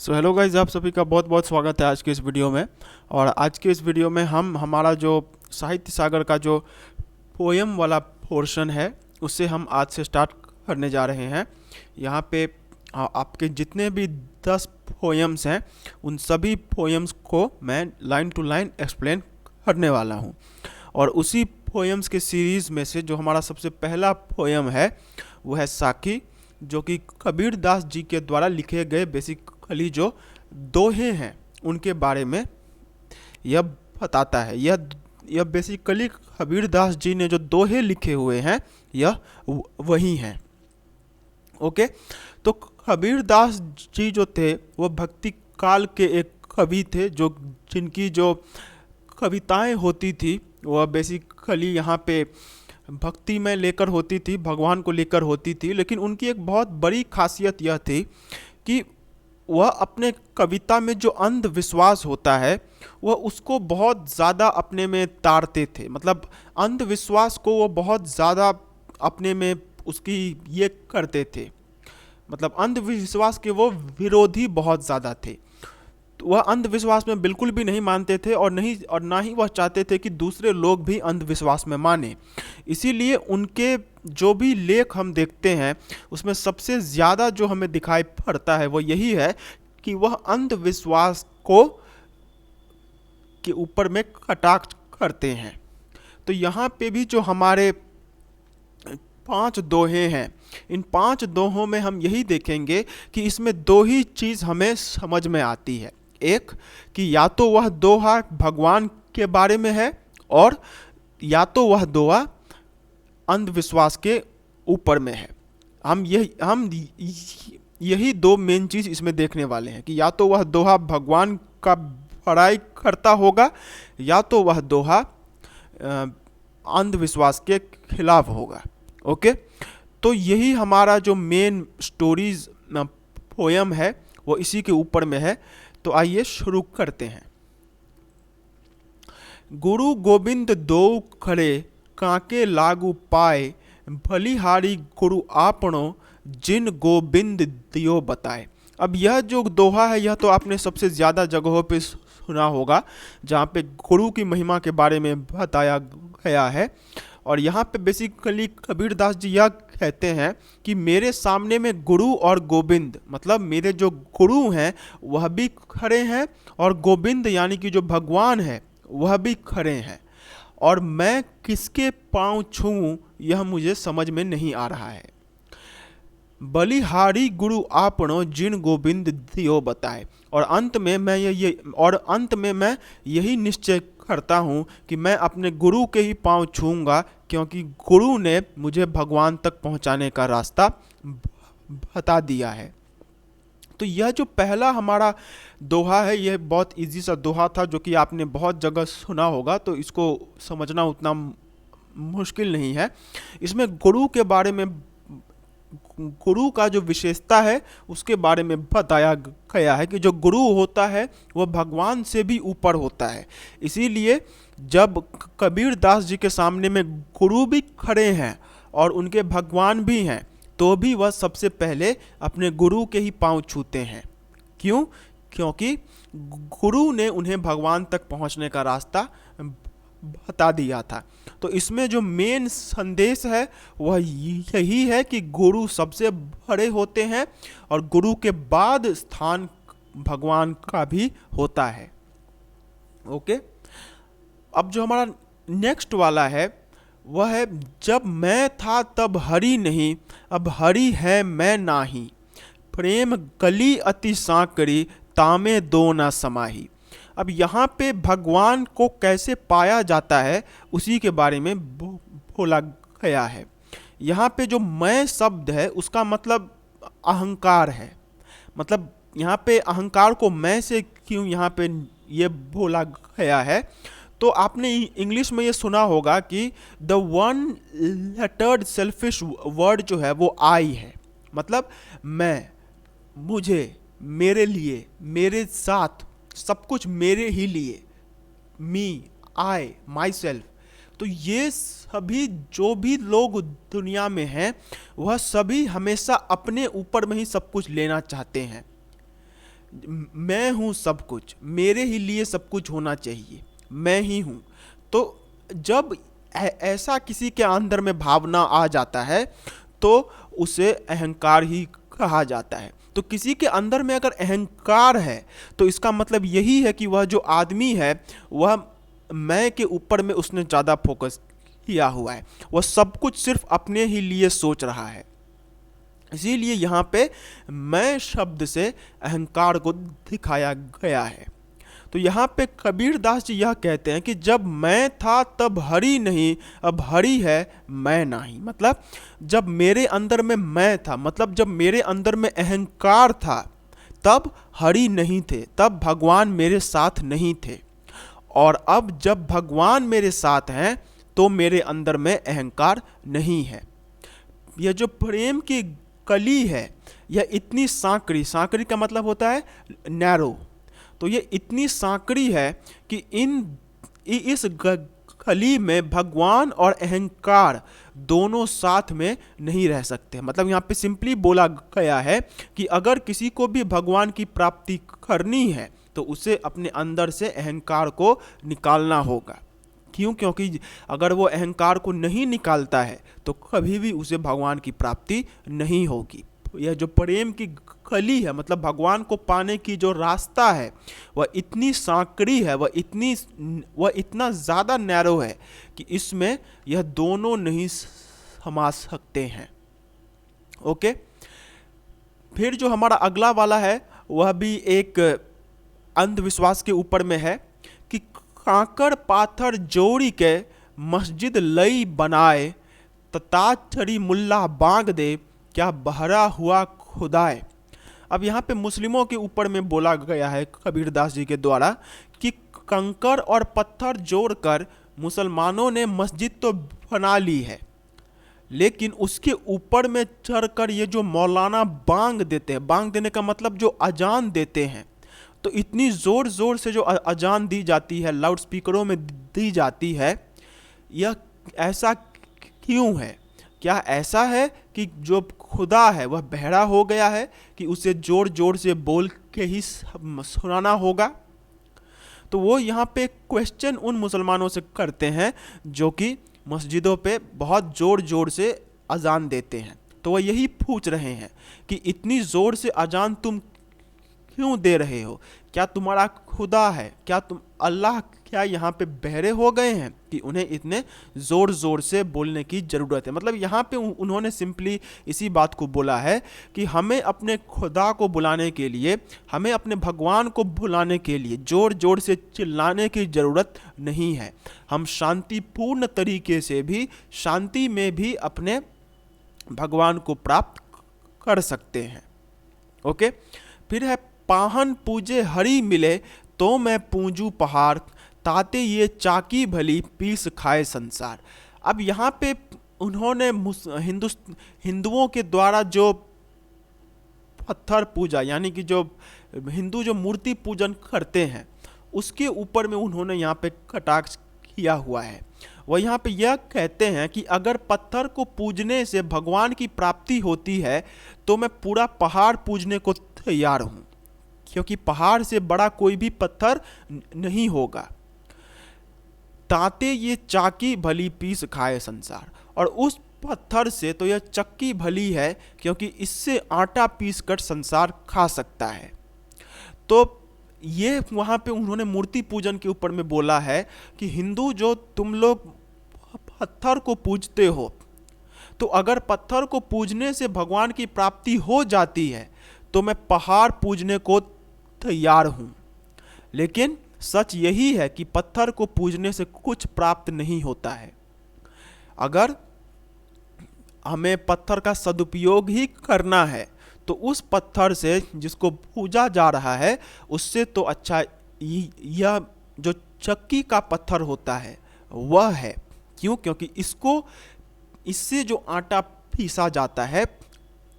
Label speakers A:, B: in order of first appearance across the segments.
A: So hello guys, आप सभी का बहुत बहुत स्वागत है आज के इस वीडियो में। और आज के इस वीडियो में हम हमारा जो साहित्य सागर का जो पोएम वाला पोर्शन है उससे हम आज से स्टार्ट करने जा रहे हैं। यहाँ पे आपके जितने भी 10 पोएम्स हैं उन सभी पोएम्स को मैं लाइन टू लाइन एक्सप्लेन करने वाला हूँ। और उसी पोएम्स के सीरीज़ में से जो हमारा सबसे पहला पोएम है वो है साकी, जो कि कबीर दास जी के द्वारा लिखे गए बेसिकली जो दोहे हैं उनके बारे में यह बताता है। यह बेसिकली कबीर दास जी ने जो दोहे लिखे हुए हैं यह वही हैं। ओके, तो कबीर दास जी जो थे वो भक्ति काल के एक कवि थे, जो जिनकी जो कविताएं होती थी वह बेसिकली यहाँ पे भक्ति में लेकर होती थी, भगवान को लेकर होती थी। लेकिन उनकी एक बहुत बड़ी खासियत यह थी कि वह अपने कविता में जो अंधविश्वास होता है वह उसको बहुत ज़्यादा अपने में ताड़ते थे। मतलब अंधविश्वास को वो बहुत ज़्यादा अपने में उसकी ये करते थे, मतलब अंधविश्वास के वो विरोधी बहुत ज़्यादा थे। तो वह अंधविश्वास में बिल्कुल भी नहीं मानते थे और ना ही वह चाहते थे कि दूसरे लोग भी अंधविश्वास में माने। इसीलिए उनके जो भी लेख हम देखते हैं उसमें सबसे ज़्यादा जो हमें दिखाई पड़ता है वो यही है कि वह अंधविश्वास को के ऊपर में कटाक्ष करते हैं। तो यहाँ पे भी जो हमारे 5 दोहे हैं, इन 5 दोहों में हम यही देखेंगे कि इसमें दो ही चीज़ हमें समझ में आती है। एक कि या तो वह दोहा भगवान के बारे में है और या तो वह दोहा अंधविश्वास के ऊपर में है। हम यही दो मेन चीज़ इसमें देखने वाले हैं कि या तो वह दोहा भगवान का बड़ाई करता होगा या तो वह दोहा अंधविश्वास के खिलाफ होगा। ओके, तो यही हमारा जो मेन स्टोरीज पोयम है वो इसी के ऊपर में है। तो आइए शुरू करते हैं। गुरु गोविंद दो खड़े काके लागू पाए, भलिहारी गुरु आपनो जिन गोविंद दियो बताए। अब यह जो दोहा है यह तो आपने सबसे ज़्यादा जगहों पे सुना होगा जहाँ पे गुरु की महिमा के बारे में बताया गया है। और यहाँ पे बेसिकली कबीर दास जी यह कहते हैं कि मेरे सामने में गुरु और गोविंद, मतलब मेरे जो गुरु हैं वह भी खड़े हैं और गोविंद यानी कि जो भगवान है वह भी खड़े हैं, और मैं किसके पाँव छूऊं यह मुझे समझ में नहीं आ रहा है। बलिहारी गुरु आपनो जिन गोविंद दियो बताए। और अंत में मैं यही निश्चय करता हूँ कि मैं अपने गुरु के ही पाँव छूऊंगा, क्योंकि गुरु ने मुझे भगवान तक पहुँचाने का रास्ता बता दिया है। तो यह जो पहला हमारा दोहा है यह बहुत इजी सा दोहा था जो कि आपने बहुत जगह सुना होगा, तो इसको समझना उतना मुश्किल नहीं है। इसमें गुरु के बारे में, गुरु का जो विशेषता है उसके बारे में बताया गया है कि जो गुरु होता है वह भगवान से भी ऊपर होता है। इसीलिए जब कबीर दास जी के सामने में गुरु भी खड़े हैं और उनके भगवान भी हैं तो भी वह सबसे पहले अपने गुरु के ही पांव छूते हैं। क्यों? क्योंकि गुरु ने उन्हें भगवान तक पहुंचने का रास्ता बता दिया था। तो इसमें जो मेन संदेश है वह यही है कि गुरु सबसे बड़े होते हैं और गुरु के बाद स्थान भगवान का भी होता है। ओके, अब जो हमारा नेक्स्ट वाला है वह है जब मैं था तब हरि नहीं, अब हरि है मैं नाही, प्रेम गली अति सांकरी तामे दो ना समाही। अब यहाँ पे भगवान को कैसे पाया जाता है उसी के बारे में बोला गया है। यहाँ पे जो मैं शब्द है उसका मतलब अहंकार है। मतलब यहाँ पे अहंकार को मैं से क्यों यहाँ पे ये बोला गया है, तो आपने इंग्लिश में ये सुना होगा कि the one lettered selfish word जो है वो आई है। मतलब मैं, मुझे, मेरे लिए, मेरे साथ, सब कुछ मेरे ही लिए, मी, आई, माई सेल्फ। तो ये सभी जो भी लोग दुनिया में हैं वह सभी हमेशा अपने ऊपर में ही सब कुछ लेना चाहते हैं। मैं हूँ सब कुछ, मेरे ही लिए सब कुछ होना चाहिए, मैं ही हूँ। तो जब ऐसा किसी के अंदर में भावना आ जाता है तो उसे अहंकार ही कहा जाता है। तो किसी के अंदर में अगर अहंकार है तो इसका मतलब यही है कि वह जो आदमी है वह मैं के ऊपर में उसने ज़्यादा फोकस किया हुआ है, वह सब कुछ सिर्फ अपने ही लिए सोच रहा है। इसीलिए यहाँ पे मैं शब्द से अहंकार को दिखाया गया है। तो यहाँ पे कबीर दास जी यह कहते हैं कि जब मैं था तब हरि नहीं, अब हरि है मैं नहीं। मतलब जब मेरे अंदर में मैं था, मतलब जब मेरे अंदर में अहंकार था, तब हरि नहीं थे, तब भगवान मेरे साथ नहीं थे। और अब जब भगवान मेरे साथ हैं तो मेरे अंदर में अहंकार नहीं है। यह जो प्रेम की कली है यह इतनी सांकड़ी, सांकड़ी का मतलब होता है नैरो, तो ये इतनी सांकड़ी है कि इस कली में भगवान और अहंकार दोनों साथ में नहीं रह सकते। मतलब यहाँ पे सिंपली बोला गया है कि अगर किसी को भी भगवान की प्राप्ति करनी है तो उसे अपने अंदर से अहंकार को निकालना होगा। क्यों? क्योंकि अगर वो अहंकार को नहीं निकालता है तो कभी भी उसे भगवान की प्राप्ति नहीं होगी। यह जो प्रेम की कली है, मतलब भगवान को पाने की जो रास्ता है वह इतनी सांकड़ी है, वह इतना ज़्यादा नैरो है कि इसमें यह दोनों नहीं समा सकते हैं। ओके, फिर जो हमारा अगला वाला है वह भी एक अंधविश्वास के ऊपर में है कि कांकड़ पाथर जोड़ी के मस्जिद लई बनाए, तता चढ़ी मुल्ला बांग दे, क्या बहरा हुआ खुदाए। अब यहाँ पे मुस्लिमों के ऊपर में बोला गया है कबीरदास जी के द्वारा कि कंकड़ और पत्थर जोड़कर मुसलमानों ने मस्जिद तो बना ली है, लेकिन उसके ऊपर में चढ़कर ये जो मौलाना बांग देते हैं, बांग देने का मतलब जो अजान देते हैं, तो इतनी ज़ोर ज़ोर से जो अजान दी जाती है, लाउड स्पीकरों में दी जाती है, यह ऐसा क्यों है? क्या ऐसा है कि जो खुदा है वह बहरा हो गया है कि उसे जोर जोर से बोल के ही सुनाना होगा? तो वो यहाँ पे क्वेश्चन उन मुसलमानों से करते हैं जो कि मस्जिदों पे बहुत ज़ोर ज़ोर से अजान देते हैं। तो वह यही पूछ रहे हैं कि इतनी ज़ोर से अजान तुम क्यों दे रहे हो? क्या तुम्हारा खुदा है, क्या तुम अल्लाह, क्या यहाँ पे बहरे हो गए हैं कि उन्हें इतने ज़ोर ज़ोर से बोलने की ज़रूरत है? मतलब यहाँ पे उन्होंने सिंपली इसी बात को बोला है कि हमें अपने खुदा को बुलाने के लिए, हमें अपने भगवान को बुलाने के लिए ज़ोर ज़ोर से चिल्लाने की ज़रूरत नहीं है। हम शांतिपूर्ण तरीके से भी, शांति में भी अपने भगवान को प्राप्त कर सकते हैं। ओके, फिर है पाहन पूजे हरि मिले, तो मैं पूजू पहाड़, ताते ये चाकी भली पीस खाए संसार। अब यहाँ पे उन्होंने हिंदुओं के द्वारा जो पत्थर पूजा, यानी कि जो हिंदू जो मूर्ति पूजन करते हैं, उसके ऊपर में उन्होंने यहाँ पे कटाक्ष किया हुआ है। वह यहाँ पे यह कहते हैं कि अगर पत्थर को पूजने से भगवान की प्राप्ति होती है तो मैं पूरा पहाड़ पूजने को तैयार हूँ, क्योंकि पहाड़ से बड़ा कोई भी पत्थर नहीं होगा। ताते ये चाकी भली पीस खाए संसार, और उस पत्थर से तो यह चक्की भली है क्योंकि इससे आटा पीस कर संसार खा सकता है। तो ये वहाँ पे उन्होंने मूर्ति पूजन के ऊपर में बोला है कि हिंदू जो तुम लोग पत्थर को पूजते हो, तो अगर पत्थर को पूजने से भगवान की प्राप्ति हो जाती है तो मैं पहाड़ पूजने को तैयार हूँ। लेकिन सच यही है कि पत्थर को पूजने से कुछ प्राप्त नहीं होता है। अगर हमें पत्थर का सदुपयोग ही करना है तो उस पत्थर से जिसको पूजा जा रहा है उससे तो अच्छा यह जो चक्की का पत्थर होता है वह है। क्यों? क्योंकि इससे जो आटा पीसा जाता है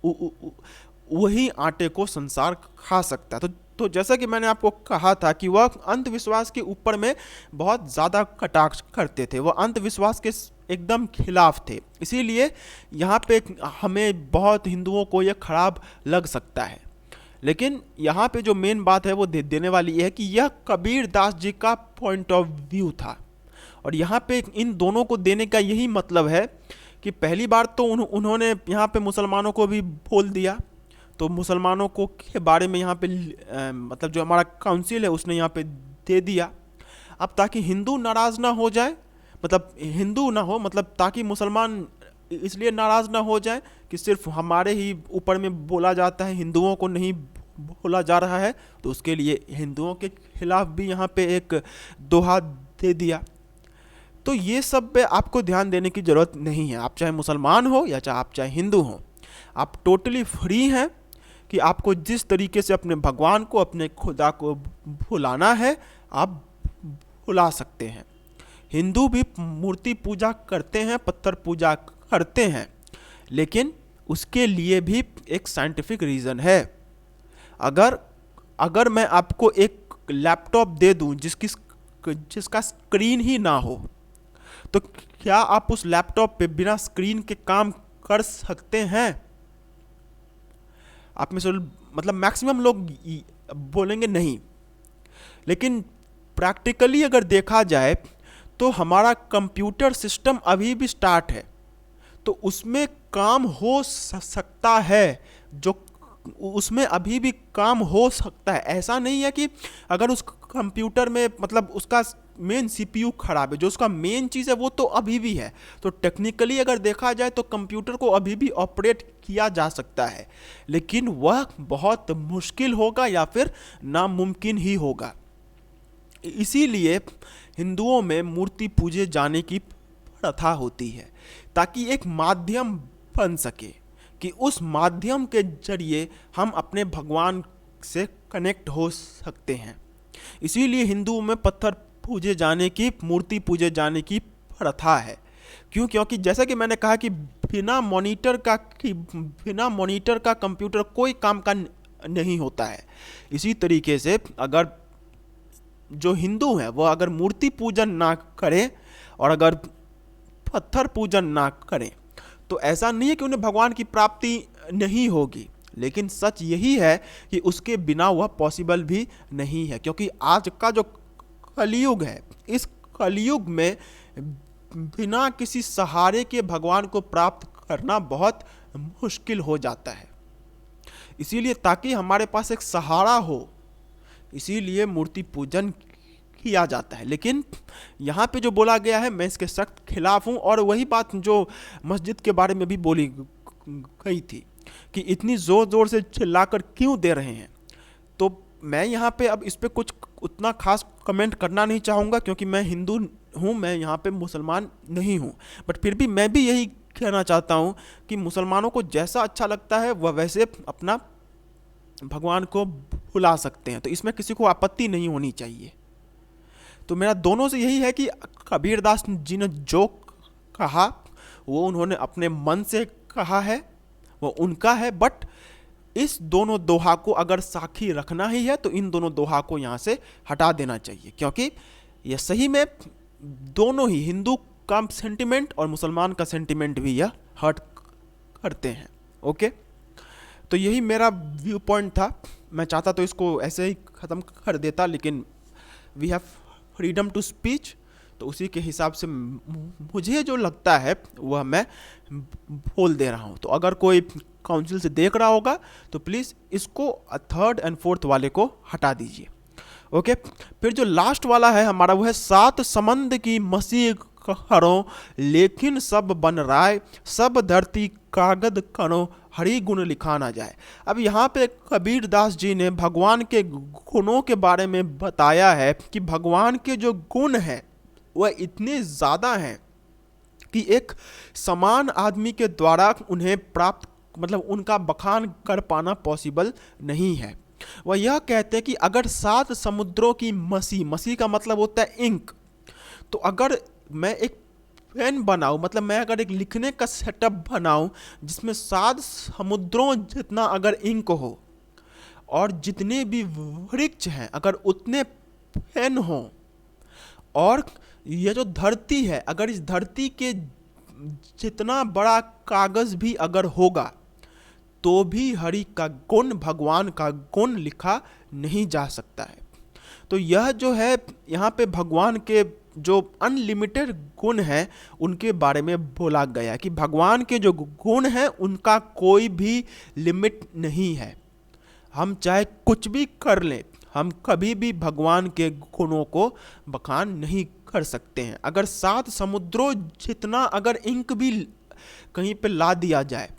A: वही आटे को संसार खा सकता है। तो जैसा कि मैंने आपको कहा था कि वह अंधविश्वास के ऊपर में बहुत ज़्यादा कटाक्ष करते थे, वह अंधविश्वास के एकदम खिलाफ थे। इसीलिए यहाँ पे हमें बहुत हिंदुओं को यह खराब लग सकता है, लेकिन यहाँ पे जो मेन बात है वो देने वाली है कि यह कबीर दास जी का पॉइंट ऑफ व्यू था, और यहाँ पे इन दोनों को देने का यही मतलब है कि पहली बार तो उन्होंने यहाँ पे मुसलमानों को भी बोल दिया, तो मुसलमानों को के बारे में यहाँ पे मतलब जो हमारा काउंसिल है उसने यहाँ पे दे दिया। अब ताकि हिंदू नाराज़ ना हो जाए, मतलब हिंदू ना हो, मतलब ताकि मुसलमान इसलिए नाराज़ ना हो जाए कि सिर्फ हमारे ही ऊपर में बोला जाता है, हिंदुओं को नहीं बोला जा रहा है, तो उसके लिए हिंदुओं के खिलाफ भी यहाँ पे एक दोहा दे दिया। तो ये सब पे आपको ध्यान देने की ज़रूरत नहीं है। आप चाहे मुसलमान हो या चाहे आप चाहे हिंदू हो, आप टोटली फ्री हैं कि आपको जिस तरीके से अपने भगवान को, अपने खुदा को भुलाना है आप भुला सकते हैं। हिंदू भी मूर्ति पूजा करते हैं, पत्थर पूजा करते हैं, लेकिन उसके लिए भी एक साइंटिफिक रीज़न है। अगर मैं आपको एक लैपटॉप दे दूं जिसका स्क्रीन ही ना हो, तो क्या आप उस लैपटॉप पे बिना स्क्रीन के काम कर सकते हैं? आप में से मतलब मैक्सिमम लोग बोलेंगे नहीं, लेकिन प्रैक्टिकली अगर देखा जाए तो हमारा कंप्यूटर सिस्टम अभी भी स्टार्ट है, तो उसमें काम हो सकता है, जो उसमें अभी भी काम हो सकता है। ऐसा नहीं है कि अगर उस कंप्यूटर में मतलब उसका मेन सीपीयू खराब है, जो उसका मेन चीज़ है वो तो अभी भी है। तो टेक्निकली अगर देखा जाए तो कंप्यूटर को अभी भी ऑपरेट किया जा सकता है, लेकिन वह बहुत मुश्किल होगा या फिर नामुमकिन ही होगा। इसीलिए हिंदुओं में मूर्ति पूजे जाने की प्रथा होती है, ताकि एक माध्यम बन सके कि उस माध्यम के जरिए हम अपने भगवान से कनेक्ट हो सकते हैं। इसीलिए हिंदुओं में पत्थर पूजे जाने की, मूर्ति पूजे जाने की प्रथा है। क्योंकि जैसा कि मैंने कहा कि बिना मॉनिटर का कंप्यूटर कोई काम का नहीं होता है। इसी तरीके से अगर जो हिंदू हैं वो अगर मूर्ति पूजन ना करें और अगर पत्थर पूजन ना करें, तो ऐसा नहीं है कि उन्हें भगवान की प्राप्ति नहीं होगी, लेकिन सच यही है कि उसके बिना वह पॉसिबल भी नहीं है। क्योंकि आज का जो कलयुग है, इस कलयुग में बिना किसी सहारे के भगवान को प्राप्त करना बहुत मुश्किल हो जाता है। इसीलिए ताकि हमारे पास एक सहारा हो, इसीलिए मूर्ति पूजन किया जाता है। लेकिन यहाँ पे जो बोला गया है मैं इसके सख्त खिलाफ हूँ, और वही बात जो मस्जिद के बारे में भी बोली गई थी कि इतनी ज़ोर ज़ोर से चिल्लाकर क्यों दे रहे हैं। तो मैं यहाँ पे अब इस पे कुछ उतना खास कमेंट करना नहीं चाहूँगा, क्योंकि मैं हिंदू हूँ, मैं यहाँ पे मुसलमान नहीं हूँ। बट फिर भी मैं भी यही कहना चाहता हूँ कि मुसलमानों को जैसा अच्छा लगता है वह वैसे अपना भगवान को भुला सकते हैं, तो इसमें किसी को आपत्ति नहीं होनी चाहिए। तो मेरा दोनों से यही है कि कबीरदास जी ने जो कहा वो उन्होंने अपने मन से कहा है, वो उनका है। बट इस दोनों दोहा को अगर साखी रखना ही है तो इन दोनों दोहा को यहाँ से हटा देना चाहिए, क्योंकि यह सही में दोनों ही, हिंदू का सेंटिमेंट और मुसलमान का सेंटिमेंट भी यह हर्ट करते हैं। ओके, तो यही मेरा व्यू पॉइंट था। मैं चाहता तो इसको ऐसे ही ख़त्म कर देता, लेकिन we have freedom to speech, तो उसी के हिसाब से मुझे जो लगता है वह मैं बोल दे रहा हूँ। तो अगर कोई काउंसिल से देख रहा होगा तो प्लीज़ इसको थर्ड एंड फोर्थ वाले को हटा दीजिए। ओके, फिर जो लास्ट वाला है हमारा वो है, सात समंद की मसीह करो लेकिन सब बन राय, सब धरती कागद करो हरि गुण लिखा ना जाए। अब यहाँ पे कबीर दास जी ने भगवान के गुणों के बारे में बताया है कि भगवान के जो गुण हैं वह इतने ज़्यादा हैं कि एक समान आदमी के द्वारा उन्हें प्राप्त, मतलब उनका बखान कर पाना पॉसिबल नहीं है। वह यह कहते हैं कि अगर सात समुद्रों की मसी का मतलब होता है इंक, तो अगर मैं एक पेन बनाऊं, मतलब मैं अगर एक लिखने का सेटअप बनाऊं जिसमें सात समुद्रों जितना अगर इंक हो और जितने भी वृक्ष हैं अगर उतने पेन हो, और ये जो धरती है अगर इस धरती के जितना बड़ा कागज़ भी अगर होगा, तो भी हरि का गुण, भगवान का गुण लिखा नहीं जा सकता है। तो यह जो है यहाँ पे भगवान के जो अनलिमिटेड गुण हैं उनके बारे में बोला गया कि भगवान के जो गुण हैं उनका कोई भी लिमिट नहीं है। हम चाहे कुछ भी कर लें, हम कभी भी भगवान के गुणों को बखान नहीं कर सकते हैं। अगर 7 समुद्रों जितना अगर इंक भी कहीं पे ला दिया जाए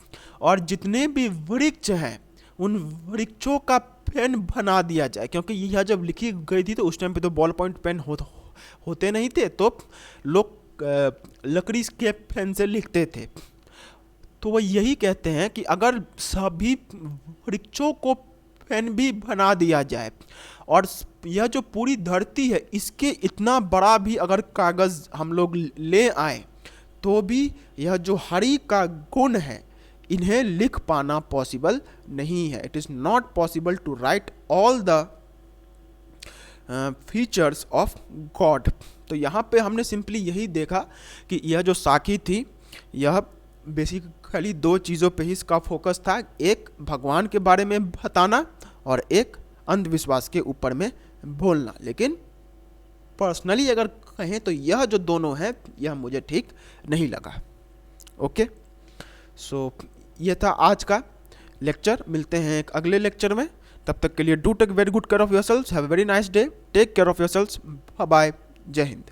A: और जितने भी वृक्ष हैं उन वृक्षों का पेन बना दिया जाए, क्योंकि यह जब लिखी गई थी तो उस टाइम पे तो बॉल पॉइंट पेन होते नहीं थे, तो लोग लकड़ी के पेन से लिखते थे। तो वह यही कहते हैं कि अगर सभी वृक्षों को पेन भी बना दिया जाए और यह जो पूरी धरती है इसके इतना बड़ा भी अगर कागज़ हम लोग ले आए तो भी यह जो हरि का गुण है इन्हें लिख पाना पॉसिबल नहीं है। It is not possible to write all the features of God. तो यहाँ पे हमने सिंपली यही देखा कि यह जो साखी थी यह बेसिकली 2 चीज़ों पे ही इसका फोकस था, एक भगवान के बारे में बताना और एक अंधविश्वास के ऊपर में बोलना। लेकिन पर्सनली अगर कहें तो यह जो दोनों है यह मुझे ठीक नहीं लगा। ओके, सो ये था आज का लेक्चर। मिलते हैं एक अगले लेक्चर में, तब तक के लिए do take very good care of yourselves, have a very nice day, take care of yourselves, bye bye, Jai Hind.